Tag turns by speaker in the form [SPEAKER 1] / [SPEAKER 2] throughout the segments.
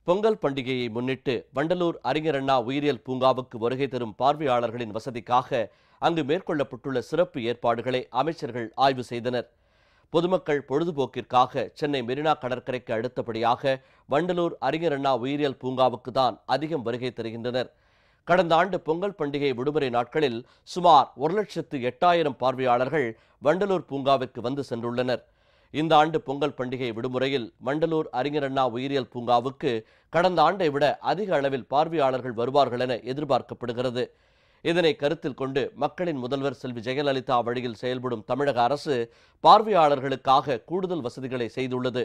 [SPEAKER 1] பொங்கல் பண்டிகையை முன்னிட்டு வண்டலூர் அறிஞர் அண்ணா உயிரியல் பூங்காவுக்கு வருகை தரும் பார்வையாளர்களின் வசதிக்காக அங்கு மேற்கொள்ளப்பட்டுள்ள சிறப்பு ஏற்பாடுகளை அமைச்சர்கள் ஆய்வு செய்தனர். பொதுமக்கள் பொழுதுபோக்கிற்காக சென்னை மெரினா கடற்கரைக்கு அடுத்தபடியாக வண்டலூர் அறிஞர் அண்ணா உயிரியல் பூங்காவுக்கு தான் அதிகம் வருகை தருகின்றனர். கடந்த ஆண்டு பொங்கல் பண்டிகை விடுமுறை நாட்களில் சுமார் 1,08,000 பார்வையாளர்கள் வண்டலூர் பூங்காவிற்கு வந்து சென்றுள்ளனர். இந்த ஆண்டு பொங்கல் பண்டிகை விடுமுறையில் வண்டலூர் அறிஞர் அண்ணா உயிரியல் பூங்காவுக்கு கடந்த ஆண்டை விட அதிக அளவில் பார்வையாளர்கள் வருவார்கள் என எதிர்பார்க்கப்படுகிறது. இதனை கருத்தில் கொண்டு மக்களின் முதல்வர் செல்வி ஜெயலலிதா வழியில் செயல்படும் தமிழக அரசு பார்வையாளர்களுக்காக கூடுதல் வசதிகளை செய்துள்ளது.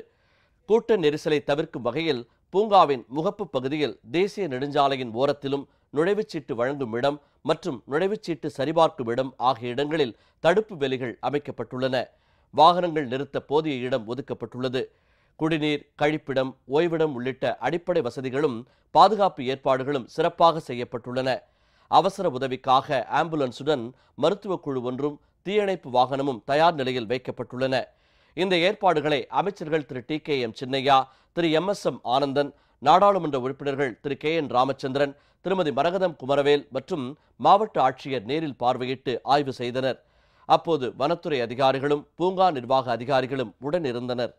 [SPEAKER 1] கூட்ட நெரிசலை தவிர்க்கும் வகையில் பூங்காவின் முகப்பு பகுதியில் தேசிய நெடுஞ்சாலையின் ஓரத்திலும் நுழைவுச்சீட்டு வழங்கும் இடம் மற்றும் நுழைவுச்சீட்டு சரிபார்க்கும் இடம் ஆகிய இடங்களில் தடுப்பு வேலிகள் அமைக்கப்பட்டுள்ளன. வாகனங்கள் நிறுத்த போதிய இடம் ஒதுக்கப்பட்டுள்ளது. குடிநீர், கழிப்பிடம், ஓய்விடம் உள்ளிட்ட அடிப்படை வசதிகளும் பாதுகாப்பு ஏற்பாடுகளும் சிறப்பாக செய்யப்பட்டுள்ளன. அவசர உதவிக்காக ஆம்புலன்ஸுடன் மருத்துவ குழு ஒன்றும் தீயணைப்பு வாகனமும் தயார் நிலையில் வைக்கப்பட்டுள்ளன. இந்த ஏற்பாடுகளை அமைச்சர்கள் திரு டி.கே.எம். சின்னையா, திரு எம்.எஸ்.எம். ஆனந்தன், நாடாளுமன்ற உறுப்பினர்கள் திரு கே.என். ராமச்சந்திரன், திருமதி மரகதம் குமரவேல் மற்றும் மாவட்ட ஆட்சியர் நேரில் பார்வையிட்டு ஆய்வு செய்தனர். அப்போது வனத்துறை அதிகாரிகளும் பூங்கா நிர்வாக அதிகாரிகளும் உடன் இருந்தனர்.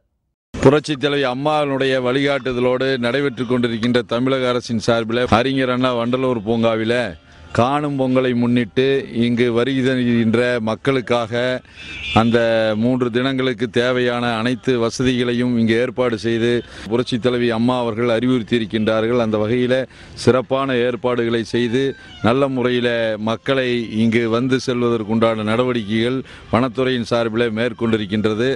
[SPEAKER 2] புரட்சித் தலைவி அம்மாவினுடைய வழிகாட்டுதலோடு நடைபெற்றுக் கொண்டிருக்கின்ற தமிழக அரசின் சார்பில் அறிஞர் அண்ணா வண்டலூர் பூங்காவில் காணும் பொங்கலை முன்னிட்டு இங்கு வருகின்ற மக்களுக்காக அந்த 3 தினங்களுக்கு தேவையான அனைத்து வசதிகளையும் இங்கு ஏற்பாடு செய்து புரட்சித் தலைவி அம்மா அவர்கள் அறிவுறுத்தியிருக்கின்றார்கள். அந்த வகையில் சிறப்பான ஏற்பாடுகளை செய்து நல்ல முறையில் மக்களை இங்கு வந்து செல்வதற்குண்டான நடவடிக்கைகள் வனத்துறையின் சார்பில் மேற்கொண்டிருக்கின்றது.